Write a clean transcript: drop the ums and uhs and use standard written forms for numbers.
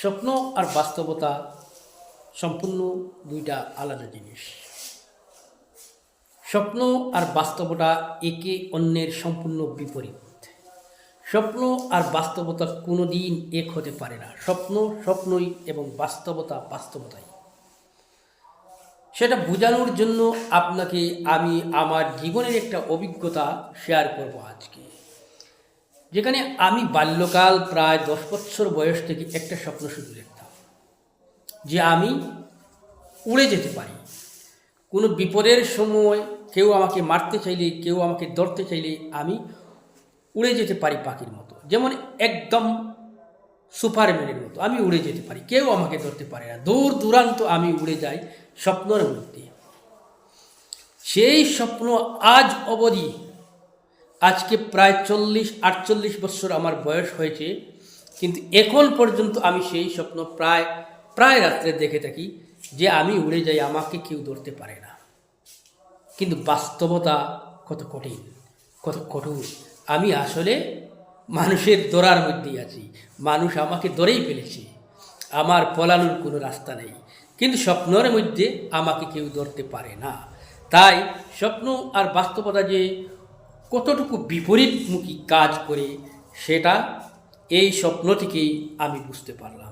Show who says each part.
Speaker 1: স্বপ্ন আর বাস্তবতা সম্পূর্ণ দুইটা আলাদা জিনিস। স্বপ্ন আর বাস্তবতা একে অন্যের সম্পূর্ণ বিপরীত। স্বপ্ন আর বাস্তবতা কোনো দিন এক হতে পারে না। স্বপ্ন স্বপ্নই এবং বাস্তবতা বাস্তবতাই। সেটা বোঝানোর জন্য আপনাকে আমি আমার জীবনের একটা অভিজ্ঞতা শেয়ার করব আজকে। যেখানে আমি বাল্যকাল প্রায় 10 বছর বয়স থেকে একটা স্বপ্ন শুধু দেখতাম যে আমি উড়ে যেতে পারি। কোনো বিপদের সময় কেউ আমাকে মারতে চাইলে, কেউ আমাকে ধরতে চাইলে আমি উড়ে যেতে পারি পাখির মতো, যেমন একদম সুপারম্যানের মতো আমি উড়ে যেতে পারি, কেউ আমাকে ধরতে পারে না। দূর দূরান্ত আমি উড়ে যাই স্বপ্নের মধ্যে। সেই স্বপ্ন আজ অবধি, আজকে প্রায় 40-48 বছর আমার বয়স হয়েছে, কিন্তু এখন পর্যন্ত আমি সেই স্বপ্ন প্রায় রাত্রে দেখে থাকি যে আমি উড়ে যাই, আমাকে কেউ ধরতে পারে না। কিন্তু বাস্তবতা কত কঠিন, কত কঠোর। আমি আসলে মানুষের ধরার মধ্যেই আছি, মানুষ আমাকে ধরেই ফেলেছে, আমার পলানোর কোনো রাস্তা নেই। কিন্তু স্বপ্নের মধ্যে আমাকে কেউ ধরতে পারে না। তাই স্বপ্ন আর বাস্তবতা যে কতটুকু বিপরীতমুখী কাজ করে, সেটা এই স্বপ্ন থেকেই আমি বুঝতে পারলাম।